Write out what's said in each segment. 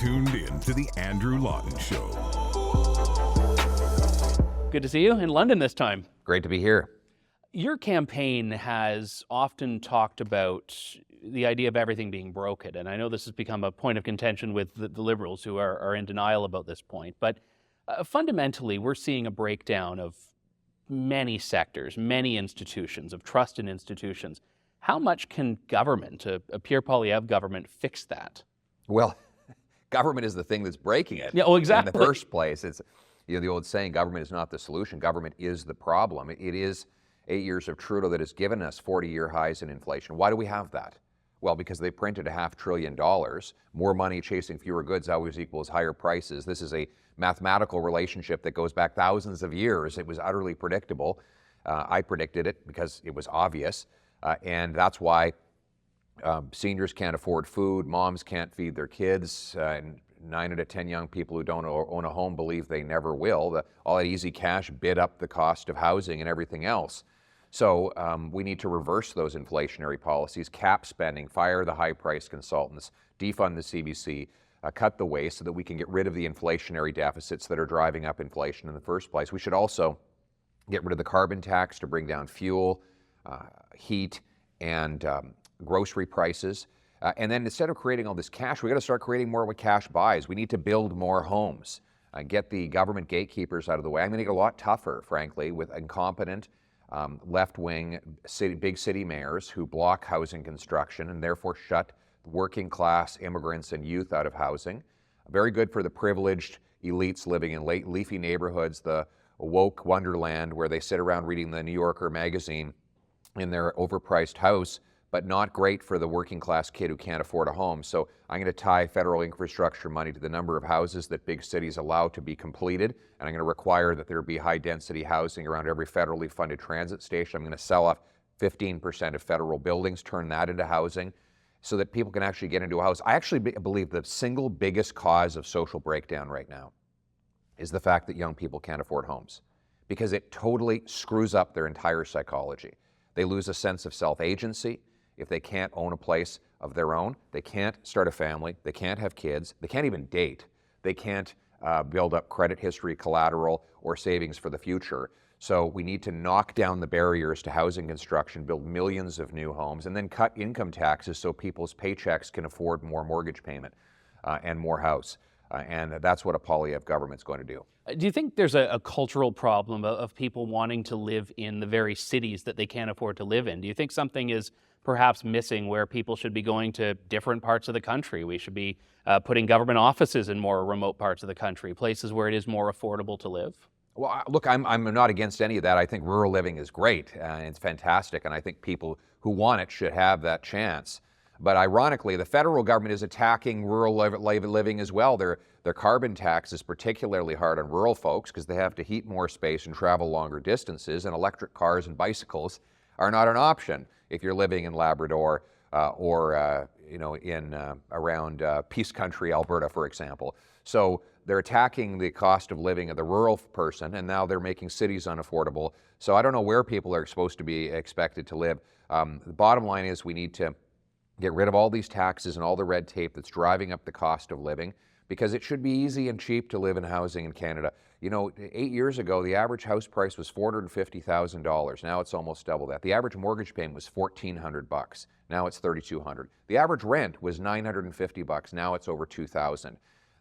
tuned in to the Andrew Lawton Show. Good to see you in London this time. Great to be here. Your campaign has often talked about the idea of everything being broken, and I know this has become a point of contention with the Liberals who are in denial about this point, but fundamentally we're seeing a breakdown of many sectors, many institutions, of trust in institutions. How much can government, a Pierre Poilievre government, fix that? Well, government is the thing that's breaking it. Yeah, well, exactly. In the first place, it's the old saying, government is not the solution, government is the problem. It is 8 years of Trudeau that has given us 40-year highs in inflation. Why do we have that? Well, because they printed $500 billion. More money chasing fewer goods always equals higher prices. This is a mathematical relationship that goes back thousands of years. It was utterly predictable. I predicted it because it was obvious. And that's why seniors can't afford food, moms can't feed their kids, and 9 out of 10 young people who don't own a home believe they never will. All that easy cash bid up the cost of housing and everything else. So we need to reverse those inflationary policies, cap spending, fire the high-priced consultants, defund the CBC, cut the waste so that we can get rid of the inflationary deficits that are driving up inflation in the first place. We should also get rid of the carbon tax to bring down fuel, heat, and grocery prices. And then instead of creating all this cash, we got to start creating more what cash buys. We need to build more homes, get the government gatekeepers out of the way. I'm going to get a lot tougher, frankly, with incompetent left-wing big city mayors who block housing construction and therefore shut working class immigrants and youth out of housing. Very good for the privileged elites living in leafy neighborhoods, the woke wonderland where they sit around reading the New Yorker magazine in their overpriced house, but not great for the working class kid who can't afford a home. So I'm going to tie federal infrastructure money to the number of houses that big cities allow to be completed, and I'm going to require that there be high density housing around every federally funded transit station. I'm going to sell off 15% of federal buildings, turn that into housing, so that people can actually get into a house. I actually believe the single biggest cause of social breakdown right now is the fact that young people can't afford homes, because it totally screws up their entire psychology. They lose a sense of self-agency. If they can't own a place of their own, they can't start a family, they can't have kids, they can't even date, they can't build up credit history, collateral, or savings for the future. So we need to knock down the barriers to housing construction, build millions of new homes, and then cut income taxes so people's paychecks can afford more mortgage payment and more house. And that's what a Poilievre government's going to do. Do you think there's a cultural problem of people wanting to live in the very cities that they can't afford to live in? Do you think something is perhaps missing where people should be going to different parts of the country? We should be putting government offices in more remote parts of the country, places where it is more affordable to live? Well, look, I'm not against any of that. I think rural living is great and it's fantastic, and I think people who want it should have that chance. But ironically, the federal government is attacking rural living as well. Their carbon tax is particularly hard on rural folks because they have to heat more space and travel longer distances, and electric cars and bicycles are not an option if you're living in Labrador or in around Peace Country, Alberta, for example. So they're attacking the cost of living of the rural person, and now they're making cities unaffordable. So I don't know where people are supposed to be expected to live. The bottom line is we need to get rid of all these taxes and all the red tape that's driving up the cost of living, because it should be easy and cheap to live in housing in Canada. You know, 8 years ago, the average house price was $450,000. Now it's almost double that. The average mortgage payment was $1,400. Now it's $3,200. The average rent was $950. Now it's over $2,000.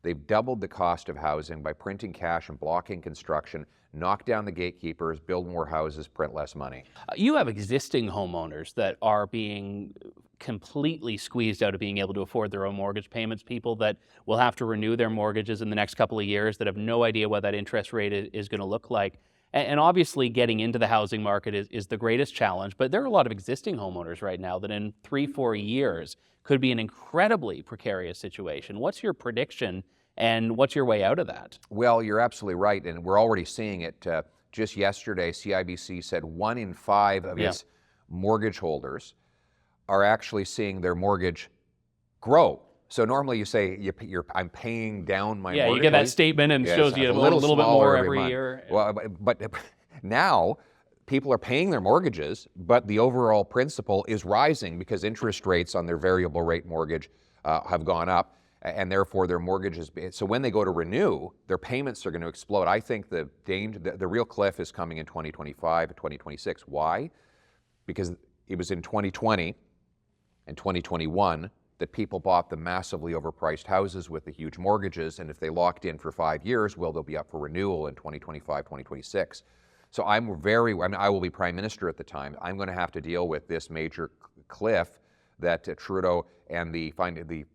They've doubled the cost of housing by printing cash and blocking construction, knock down the gatekeepers, build more houses, print less money. You have existing homeowners that are being completely squeezed out of being able to afford their own mortgage payments, people that will have to renew their mortgages in the next couple of years that have no idea what that interest rate is going to look like. And obviously getting into the housing market is the greatest challenge, but there are a lot of existing homeowners right now that in 3-4 years could be an incredibly precarious situation. What's your prediction and what's your way out of that? Well, you're absolutely right, and we're already seeing it. Just yesterday, CIBC said 1 in 5 of its mortgage holders are actually seeing their mortgage grow. So normally you say, I'm paying down my mortgage. Yeah, you get that statement and it shows you a little bit more every year. Well, but now people are paying their mortgages, but the overall principal is rising because interest rates on their variable rate mortgage have gone up. and therefore their mortgages. So when they go to renew, their payments are going to explode. I think the danger, the real cliff is coming in 2025 and 2026. Why? Because it was in 2020 and 2021 that people bought the massively overpriced houses with the huge mortgages, and if they locked in for 5 years, well, they'll be up for renewal in 2025, 2026. So I mean, I will be Prime Minister at the time. I'm going to have to deal with this major cliff that Trudeau and the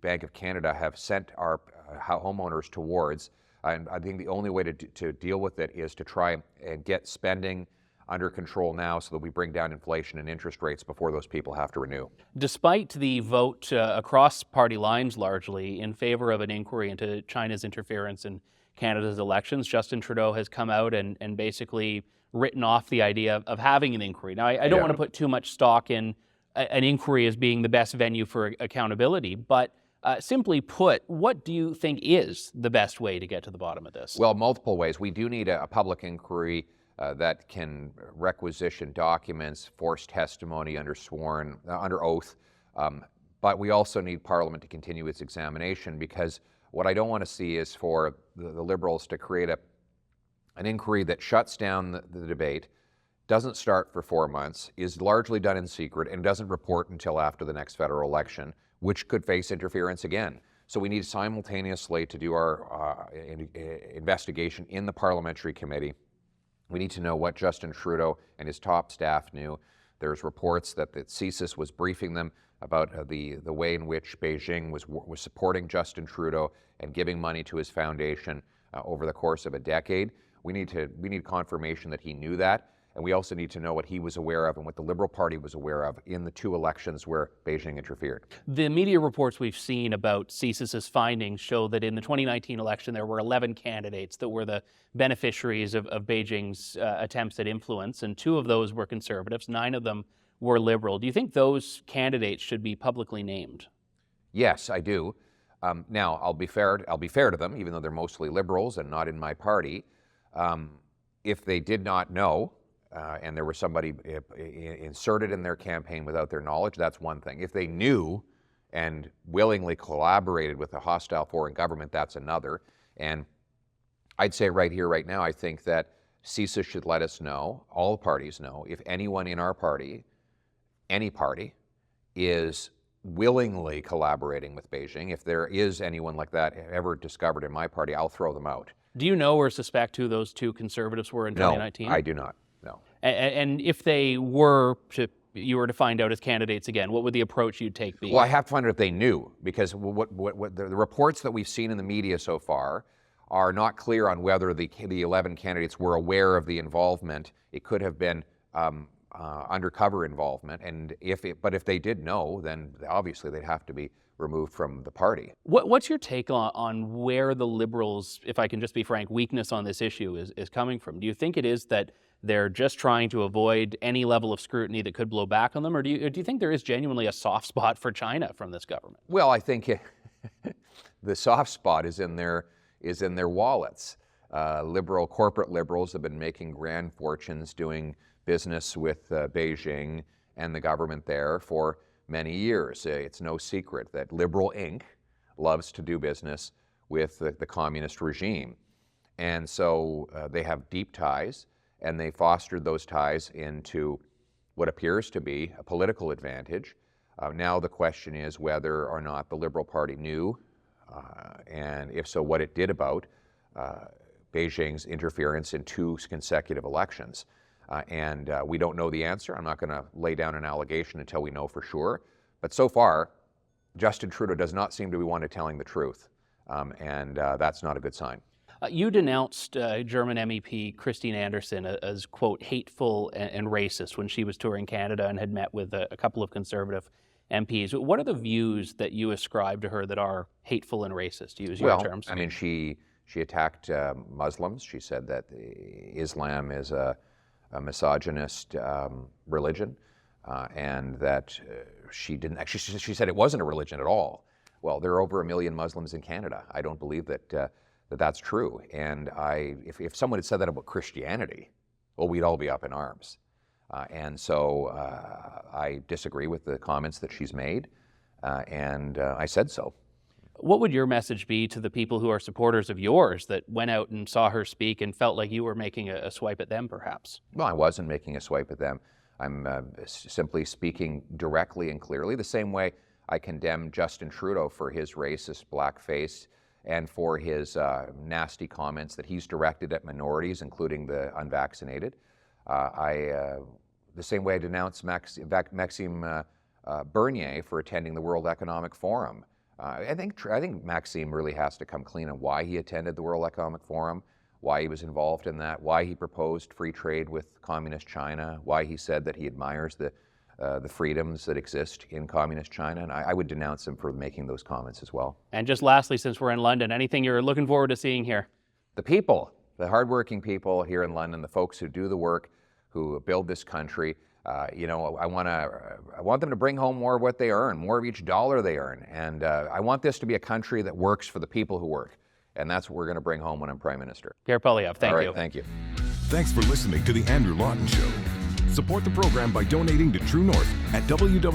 Bank of Canada have sent our homeowners towards. And I think the only way to deal with it is to try and get spending under control now so that we bring down inflation and interest rates before those people have to renew. Despite the vote across party lines largely in favor of an inquiry into China's interference in Canada's elections, Justin Trudeau has come out and basically written off the idea of having an inquiry. Now, I don't want to put too much stock in an inquiry as being the best venue for accountability, but simply put, what do you think is the best way to get to the bottom of this? Well, multiple ways. We do need a public inquiry that can requisition documents, force testimony under oath, but we also need Parliament to continue its examination, because what I don't want to see is for the Liberals to create an inquiry that shuts down the debate, doesn't start for 4 months, is largely done in secret, and doesn't report until after the next federal election, which could face interference again. So we need simultaneously to do our investigation in the parliamentary committee. We need to know what Justin Trudeau and his top staff knew. There's reports that CSIS was briefing them about the way in which Beijing was supporting Justin Trudeau and giving money to his foundation over the course of a decade. We need confirmation that he knew that. And we also need to know what he was aware of and what the Liberal Party was aware of in the 2 elections where Beijing interfered. The media reports we've seen about CSIS's findings show that in the 2019 election, there were 11 candidates that were the beneficiaries of Beijing's attempts at influence, and 2 of those were Conservatives, 9 of them were Liberal. Do you think those candidates should be publicly named? Yes, I do. Now, I'll be fair to them, even though they're mostly Liberals and not in my party. If they did not know, and there was somebody inserted in their campaign without their knowledge, that's one thing. If they knew and willingly collaborated with a hostile foreign government, that's another. And I'd say right here, right now, I think that CSIS should let us know, all parties know, if anyone in our party, any party, is willingly collaborating with Beijing. If there is anyone like that ever discovered in my party, I'll throw them out. Do you know or suspect who those 2 Conservatives were in 2019? No, I do not. No. And if they were you were to find out as candidates again, what would the approach you'd take be? Well, I have to find out if they knew, because what the reports that we've seen in the media so far are not clear on whether the 11 candidates were aware of the involvement. It could have been undercover involvement, but if they did know, then obviously they'd have to be removed from the party. What's your take on where the Liberals, if I can just be frank, weakness on this issue is coming from? Do you think it is that they're just trying to avoid any level of scrutiny that could blow back on them, or do you think there is genuinely a soft spot for China from this government? Well, I think the soft spot is in their wallets. Corporate liberals have been making grand fortunes doing business with Beijing and the government there for many years. It's no secret that Liberal Inc. loves to do business with the communist regime. And so they have deep ties, and they fostered those ties into what appears to be a political advantage. Now the question is whether or not the Liberal Party knew, and if so, what it did about Beijing's interference in 2 consecutive elections. And we don't know the answer. I'm not going to lay down an allegation until we know for sure. But so far, Justin Trudeau does not seem to be one to telling the truth, and that's not a good sign. You denounced German MEP Christine Anderson as, quote, hateful and racist when she was touring Canada and had met with a couple of Conservative MPs. What are the views that you ascribe to her that are hateful and racist, to use your terms? I mean, she attacked Muslims. She said that Islam is a misogynist religion, and that she didn't actually, she said it wasn't a religion at all. Well, there are over 1 million Muslims in Canada. I don't believe that that's true. And if someone had said that about Christianity, well, we'd all be up in arms. And so I disagree with the comments that she's made, and I said so. What would your message be to the people who are supporters of yours that went out and saw her speak and felt like you were making a swipe at them, perhaps? Well, I wasn't making a swipe at them. I'm simply speaking directly and clearly, the same way I condemn Justin Trudeau for his racist blackface and for his nasty comments that he's directed at minorities, including the unvaccinated. The same way I denounce Maxime Bernier for attending the World Economic Forum. I think Maxime really has to come clean on why he attended the World Economic Forum, why he was involved in that, why he proposed free trade with communist China, why he said that he admires the freedoms that exist in communist China, and I would denounce him for making those comments as well. And just lastly, since we're in London, anything you're looking forward to seeing here? The people, the hardworking people here in London, the folks who do the work, who build this country. I want them to bring home more of what they earn, more of each dollar they earn, and I want this to be a country that works for the people who work, and that's what we're going to bring home when I'm Prime Minister. Pierre Poilievre, thank you. Thank you. Thanks for listening to The Andrew Lawton Show. Support the program by donating to True North at www.tnc.news.